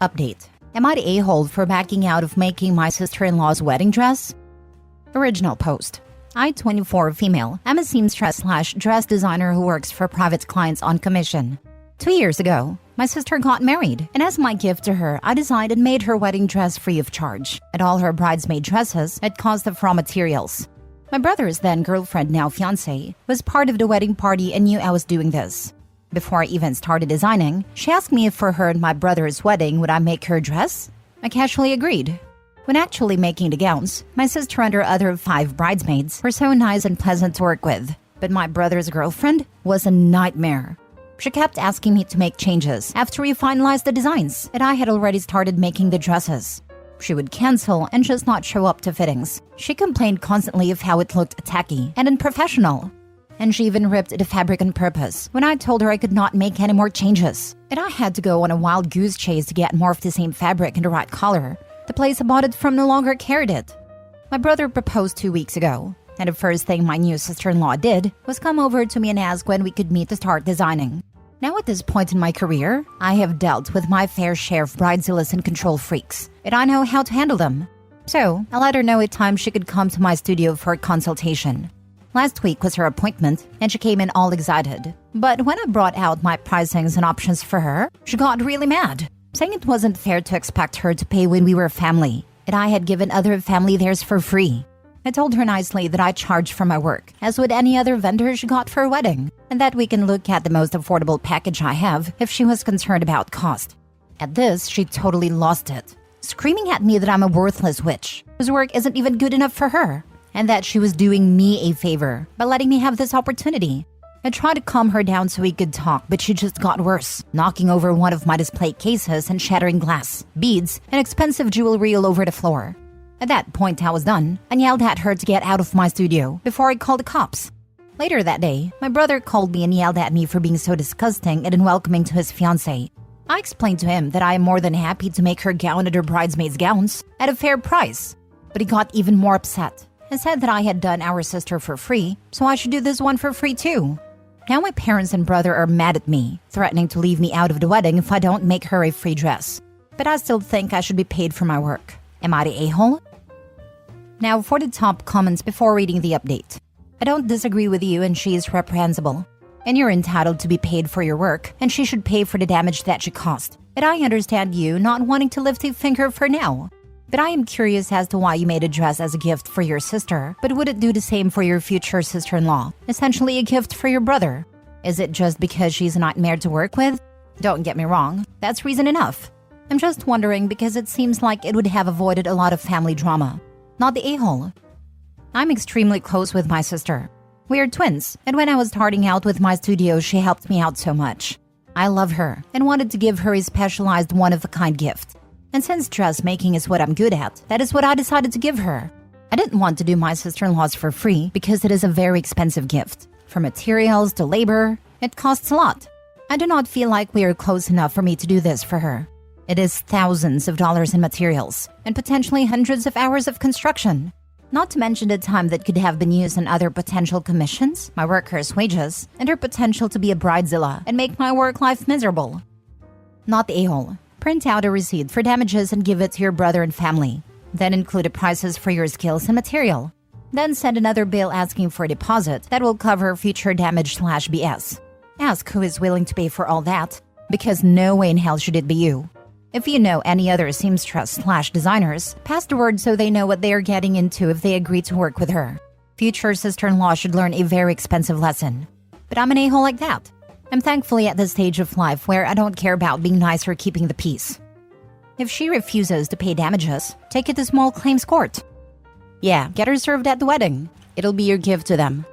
Update. Am I the a-hole for backing out of making my sister-in-law's wedding dress? Original post. I, 24, female, am a seamstress/dress designer who works for private clients on commission. 2 years ago, my sister got married, and as my gift to her, I designed and made her wedding dress free of charge, and all her bridesmaid dresses at cost of raw materials. My brother's then girlfriend, now fiancé, was part of the wedding party and knew I was doing this. Before I even started designing, she asked me if for her and my brother's wedding would I make her dress? I casually agreed. When actually making the gowns, my sister and her other 5 bridesmaids were so nice and pleasant to work with, but my brother's girlfriend was a nightmare. She kept asking me to make changes after we finalized the designs, and I had already started making the dresses. She would cancel and just not show up to fittings. She complained constantly of how it looked tacky and unprofessional. And she even ripped the fabric on purpose when I told her I could not make any more changes. And I had to go on a wild goose chase to get more of the same fabric in the right color. The place I bought it from no longer carried it. My brother proposed 2 weeks ago, and the first thing my new sister-in-law did was come over to me and ask when we could meet to start designing. Now at this point in my career, I have dealt with my fair share of bridezillas and control freaks, and I know how to handle them. So I let her know at times she could come to my studio for a consultation. Last week was her appointment, and she came in all excited. But when I brought out my pricings and options for her, she got really mad, saying it wasn't fair to expect her to pay when we were a family, and I had given other family theirs for free. I told her nicely that I charge for my work, as would any other vendor she got for a wedding, and that we can look at the most affordable package I have if she was concerned about cost. At this, she totally lost it, screaming at me that I'm a worthless witch, whose work isn't even good enough for her, and that she was doing me a favor by letting me have this opportunity. I tried to calm her down so we could talk, but she just got worse, knocking over one of my display cases and shattering glass, beads, and expensive jewelry all over the floor. At that point, I was done and yelled at her to get out of my studio before I called the cops. Later that day, my brother called me and yelled at me for being so disgusting and unwelcoming to his fiancée. I explained to him that I am more than happy to make her gown and her bridesmaids' gowns at a fair price, but he got even more upset and said that I had done our sister for free, so I should do this one for free too. Now my parents and brother are mad at me, threatening to leave me out of the wedding if I don't make her a free dress. But I still think I should be paid for my work. Am I the a-hole? Now for the top comments before reading the update. I don't disagree with you, and she is reprehensible. And you're entitled to be paid for your work, and she should pay for the damage that she caused. And I understand you not wanting to lift a finger for now. But I am curious as to why you made a dress as a gift for your sister, but would it do the same for your future sister-in-law? Essentially a gift for your brother. Is it just because she's a nightmare to work with? Don't get me wrong, that's reason enough. I'm just wondering because it seems like it would have avoided a lot of family drama. Not the a-hole. I'm extremely close with my sister. We are twins, and when I was starting out with my studio, she helped me out so much. I love her and wanted to give her a specialized one-of-a-kind gift. And since dressmaking is what I'm good at, that is what I decided to give her. I didn't want to do my sister-in-law's for free because it is a very expensive gift. From materials to labor, it costs a lot. I do not feel like we are close enough for me to do this for her. It is thousands of dollars in materials and potentially hundreds of hours of construction. Not to mention the time that could have been used on other potential commissions, my workers' wages, and her potential to be a bridezilla and make my work life miserable. Not the a-hole. Print out a receipt for damages and give it to your brother and family. Then include the prices for your skills and material. Then send another bill asking for a deposit that will cover future damage/BS. Ask who is willing to pay for all that, because no way in hell should it be you. If you know any other seamstress/designers, pass the word so they know what they are getting into if they agree to work with her. Future sister-in-law should learn a very expensive lesson. But I'm an a-hole like that. I'm thankfully at this stage of life where I don't care about being nice or keeping the peace. If she refuses to pay damages, take it to small claims court. Yeah, get her served at the wedding. It'll be your gift to them.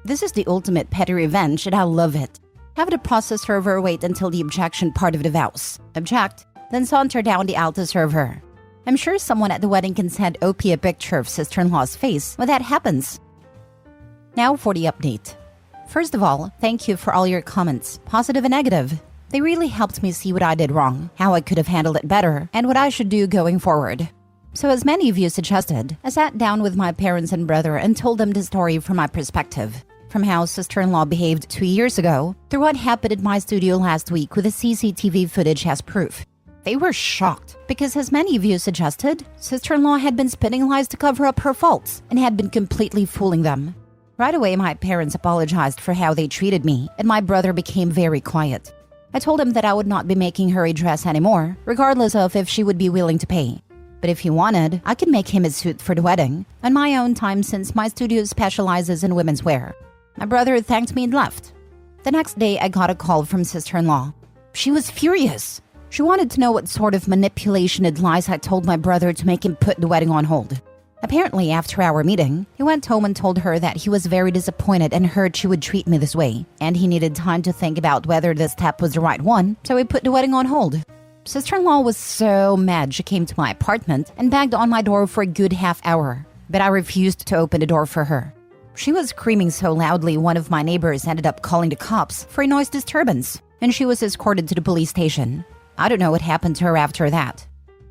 This is the ultimate petty revenge, and I love it. Have the process server wait until the objection part of the vows. Object, then saunter down the aisle to serve her. I'm sure someone at the wedding can send OP a picture of sister-in-law's face when that happens. Now for the update. First of all, thank you for all your comments, positive and negative. They really helped me see what I did wrong, how I could have handled it better, and what I should do going forward. So as many of you suggested, I sat down with my parents and brother and told them the story from my perspective. from how sister-in-law behaved 2 years ago through what happened at my studio last week with the CCTV footage as proof. They were shocked because, as many of you suggested, sister-in-law had been spinning lies to cover up her faults and had been completely fooling them. Right away, my parents apologized for how they treated me, and my brother became very quiet. I told him that I would not be making her a dress anymore, regardless of if she would be willing to pay. But if he wanted, I could make him a suit for the wedding, on my own time since my studio specializes in women's wear. My brother thanked me and left. The next day, I got a call from sister-in-law. She was furious. She wanted to know what sort of manipulation and lies I told my brother to make him put the wedding on hold. Apparently, after our meeting, he went home and told her that he was very disappointed and hurt she would treat me this way, and he needed time to think about whether this step was the right one, so he put the wedding on hold. Sister-in-law was so mad she came to my apartment and banged on my door for a good half hour, but I refused to open the door for her. She was screaming so loudly one of my neighbors ended up calling the cops for a noise disturbance, and she was escorted to the police station. I don't know what happened to her after that.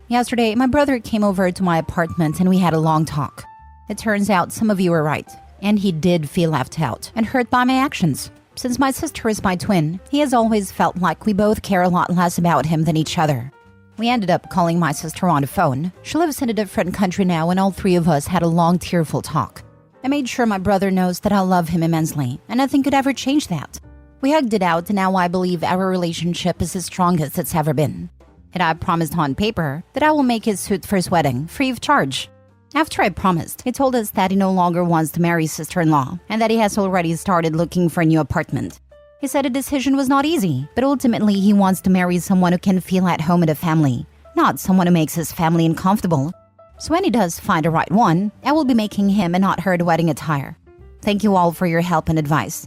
Yesterday, my brother came over to my apartment and we had a long talk. It turns out some of you were right, and he did feel left out and hurt by my actions. Since my sister is my twin, he has always felt like we both care a lot less about him than each other. We ended up calling my sister on the phone. She lives in a different country now, and all three of us had a long, tearful talk. I made sure my brother knows that I love him immensely, and nothing could ever change that. We hugged it out, and now I believe our relationship is the strongest it's ever been. And I promised on paper that I will make his suit for his wedding, free of charge. After I promised, he told us that he no longer wants to marry sister-in-law, and that he has already started looking for a new apartment. He said a decision was not easy, but ultimately he wants to marry someone who can feel at home in the family, not someone who makes his family uncomfortable. So when he does find the right one, I will be making him and not her the wedding attire. Thank you all for your help and advice.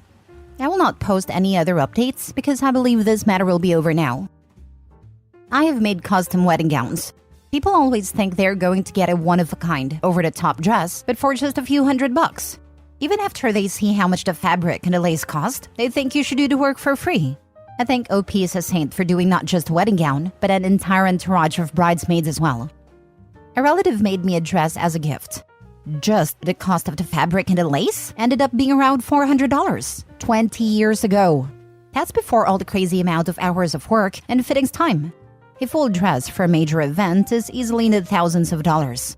I will not post any other updates because I believe this matter will be over now. I have made custom wedding gowns. People always think they're going to get a one-of-a-kind, over-the-top dress, but for just a few $100. Even after they see how much the fabric and the lace cost, they think you should do the work for free. I think OP is a saint for doing not just a wedding gown, but an entire entourage of bridesmaids as well. A relative made me a dress as a gift. Just the cost of the fabric and the lace ended up being around $400, 20 years ago. That's before all the crazy amount of hours of work and fittings time. A full dress for a major event is easily in the thousands of dollars.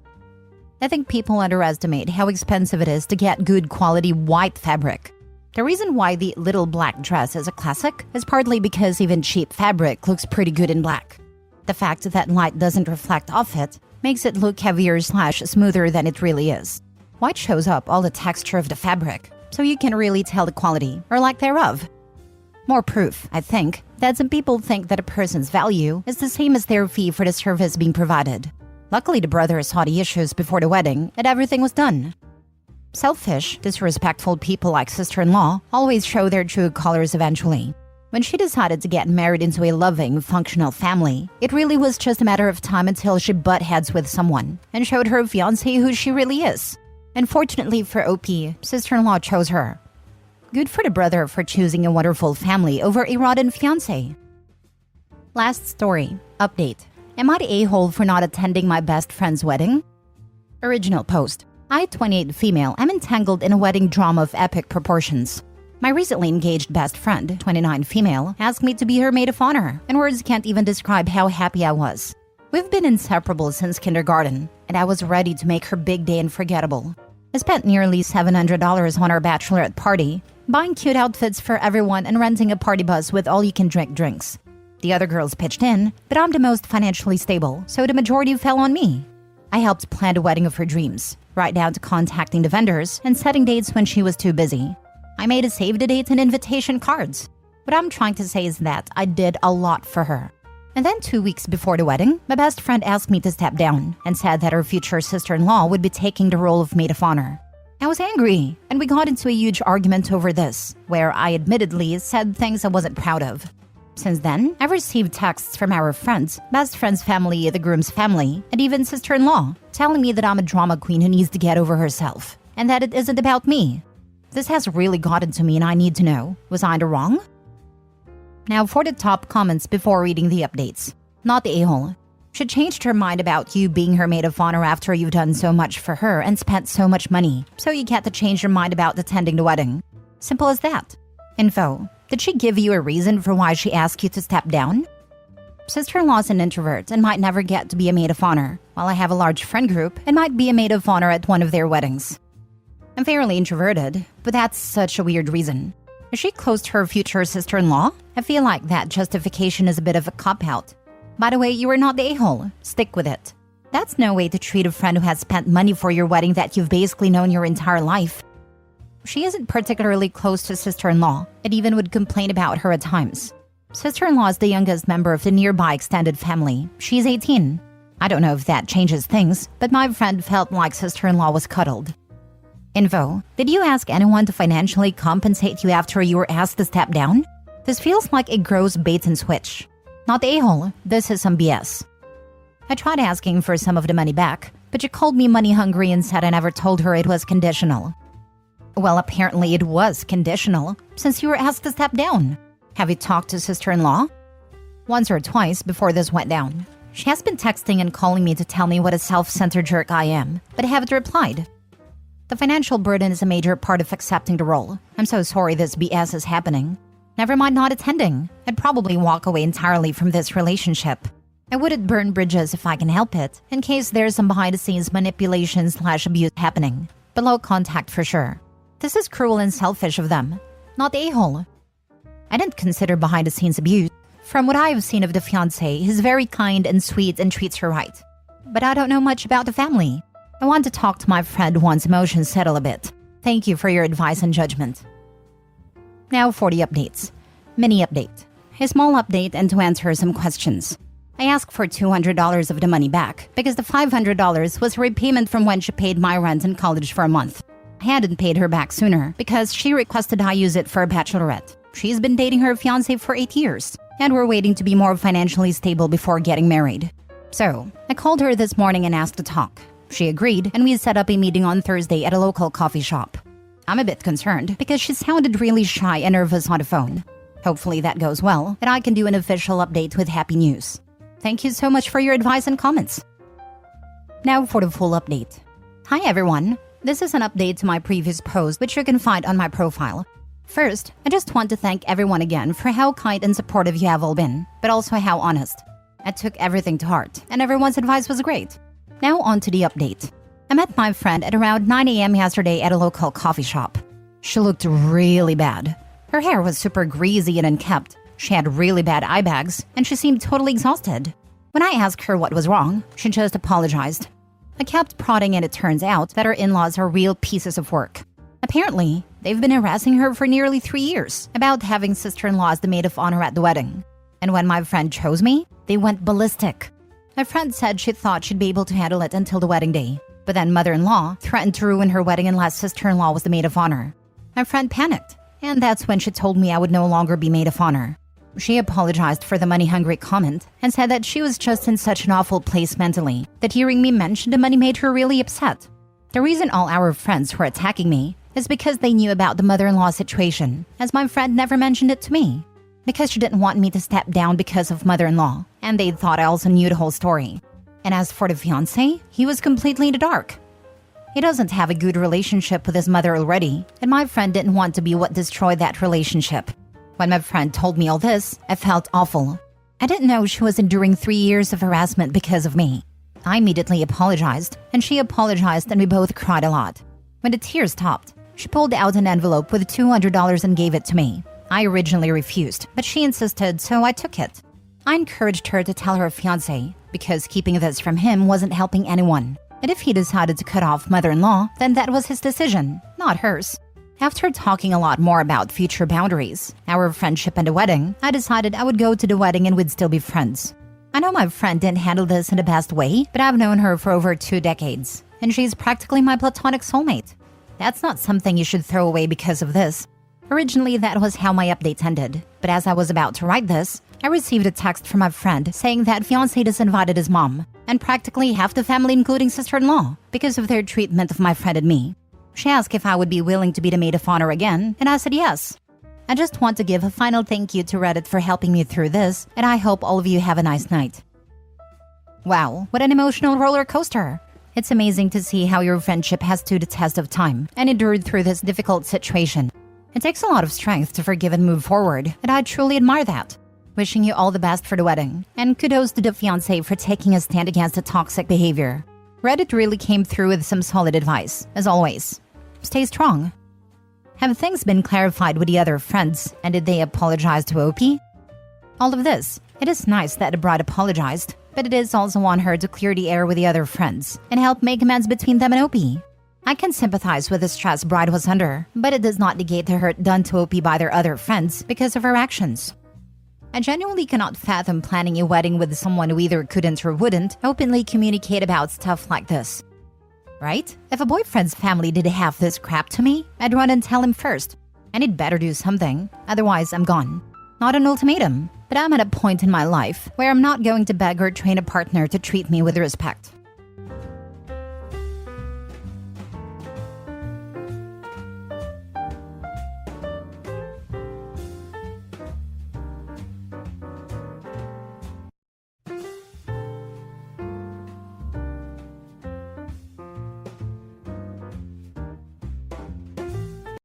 I think people underestimate how expensive it is to get good quality white fabric. The reason why the little black dress is a classic is partly because even cheap fabric looks pretty good in black. The fact that light doesn't reflect off it makes it look heavier/smoother than it really is. White shows up all the texture of the fabric, so you can really tell the quality, or lack thereof. More proof, I think, that some people think that a person's value is the same as their fee for the service being provided. Luckily, the brothers saw the issues before the wedding and everything was done. Selfish, disrespectful people like sister-in-law always show their true colors eventually. When she decided to get married into a loving, functional family, it really was just a matter of time until she butt heads with someone and showed her fiancé who she really is. And fortunately for OP, sister-in-law chose her. Good for the brother for choosing a wonderful family over a rotten fiancé. Last story. Update. Am I the a-hole for not attending my best friend's wedding? Original post. I, 28 female, am entangled in a wedding drama of epic proportions. My recently engaged best friend, 29 female, asked me to be her maid of honor, and words can't even describe how happy I was. We've been inseparable since kindergarten, and I was ready to make her big day unforgettable. I spent nearly $700 on our bachelorette party, buying cute outfits for everyone and renting a party bus with all-you-can-drink drinks. The other girls pitched in, but I'm the most financially stable, so the majority fell on me. I helped plan the wedding of her dreams, right down to contacting the vendors and setting dates when she was too busy. I made a save-the-date and invitation cards. What I'm trying to say is that I did a lot for her. And then 2 weeks before the wedding, my best friend asked me to step down and said that her future sister-in-law would be taking the role of maid of honor. I was angry, and we got into a huge argument over this, where I admittedly said things I wasn't proud of. Since then, I've received texts from our friends, best friend's family, the groom's family, and even sister-in-law, telling me that I'm a drama queen who needs to get over herself, and that it isn't about me. This has really gotten to me and I need to know, was I in the wrong? Now for the top comments before reading the updates. Not the a-hole. She changed her mind about you being her maid of honor after you've done so much for her and spent so much money, so you get to change your mind about attending the wedding. Simple as that. Info. Did she give you a reason for why she asked you to step down? Sister-in-law is an introvert and might never get to be a maid of honor, while I have a large friend group and might be a maid of honor at one of their weddings. I'm fairly introverted, but that's such a weird reason. Is she close to her future sister-in-law? I feel like that justification is a bit of a cop-out. By the way, you are not the a-hole. Stick with it. That's no way to treat a friend who has spent money for your wedding that you've basically known your entire life. She isn't particularly close to sister-in-law, and even would complain about her at times. Sister-in-law is the youngest member of the nearby extended family. She's 18. I don't know if that changes things, but my friend felt like sister-in-law was cuddled. Info. Did you ask anyone to financially compensate you after you were asked to step down? This feels like a gross bait and switch. Not the a-hole. This is some BS. I tried asking for some of the money back, but she called me money hungry and said I never told her it was conditional. Well, apparently it was conditional, since you were asked to step down. Have you talked to sister-in-law? Once or twice before this went down. She has been texting and calling me to tell me what a self-centered jerk I am, but I haven't replied. The financial burden is a major part of accepting the role. I'm so sorry this BS is happening. Never mind not attending. I'd probably walk away entirely from this relationship. I wouldn't burn bridges if I can help it, in case there's some behind-the-scenes manipulation/abuse happening. Below contact for sure. This is cruel and selfish of them. Not the a-hole. I didn't consider behind-the-scenes abuse. From what I've seen of the fiancé, he's very kind and sweet and treats her right. But I don't know much about the family. I want to talk to my friend once emotions settle a bit. Thank you for your advice and judgment. Now for the updates. Mini update. A small update and to answer some questions. I asked for $200 of the money back because the $500 was repayment from when she paid my rent in college for a month. I hadn't paid her back sooner because she requested I use it for a bachelorette. She's been dating her fiancé for 8 years, and we're waiting to be more financially stable before getting married. So, I called her this morning and asked to talk. She agreed, and we set up a meeting on Thursday at a local coffee shop. I'm a bit concerned because she sounded really shy and nervous on the phone. Hopefully that goes well, and I can do an official update with happy news. Thank you so much for your advice and comments. Now for the full update. Hi everyone. This is an update to my previous post, which you can find on my profile. First, I just want to thank everyone again for how kind and supportive you have all been, but also how honest. I took everything to heart, and everyone's advice was great. Now on to the update. I met my friend at around 9 a.m. yesterday at a local coffee shop. She looked really bad. Her hair was super greasy and unkempt. She had really bad eye bags, and she seemed totally exhausted. When I asked her what was wrong, she just apologized. I kept prodding, and it turns out that her in-laws are real pieces of work. Apparently, they've been harassing her for nearly 3 years about having sister-in-law as the maid of honor at the wedding. And when my friend chose me, they went ballistic. My friend said she thought she'd be able to handle it until the wedding day. But then mother-in-law threatened to ruin her wedding unless sister-in-law was the maid of honor. My friend panicked, and that's when she told me I would no longer be maid of honor. She apologized for the money-hungry comment and said that she was just in such an awful place mentally that hearing me mention the money made her really upset. The reason all our friends were attacking me is because they knew about the mother-in-law situation, as my friend never mentioned it to me. Because she didn't want me to step down because of mother-in-law, and they thought I also knew the whole story. And as for the fiancé, he was completely in the dark. He doesn't have a good relationship with his mother already, and my friend didn't want to be what destroyed that relationship. When my friend told me all this, I felt awful. I didn't know she was enduring 3 years of harassment because of me. I immediately apologized, and she apologized, and we both cried a lot. When the tears stopped, she pulled out an envelope with $200 and gave it to me. I originally refused, but she insisted, so I took it. I encouraged her to tell her fiancé, because keeping this from him wasn't helping anyone. And if he decided to cut off mother-in-law, then that was his decision, not hers. After talking a lot more about future boundaries, our friendship and the wedding, I decided I would go to the wedding and we'd still be friends. I know my friend didn't handle this in the best way, but I've known her for over 2 decades, and she's practically my platonic soulmate. That's not something you should throw away because of this. Originally, that was how my updates ended, but as I was about to write this, I received a text from my friend saying that fiancé disinvited his mom, and practically half the family including sister-in-law, because of their treatment of my friend and me. She asked if I would be willing to be the maid of honor again, and I said yes. I just want to give a final thank you to Reddit for helping me through this, and I hope all of you have a nice night. Wow, what an emotional roller coaster! It's amazing to see how your friendship has stood the test of time and endured through this difficult situation. It takes a lot of strength to forgive and move forward, and I truly admire that. Wishing you all the best for the wedding, and kudos to the fiancé for taking a stand against the toxic behavior. Reddit really came through with some solid advice, as always. Stay strong. Have things been clarified with the other friends, and did they apologize to OP? All of this, it is nice that the bride apologized, but it is also on her to clear the air with the other friends and help make amends between them and OP. I can sympathize with the stress bride was under, but it does not negate the hurt done to OP by their other friends because of her actions. I genuinely cannot fathom planning a wedding with someone who either couldn't or wouldn't openly communicate about stuff like this. Right? If a boyfriend's family did half this crap to me, I'd run and tell him first. And he'd better do something, otherwise I'm gone. Not an ultimatum, but I'm at a point in my life where I'm not going to beg or train a partner to treat me with respect.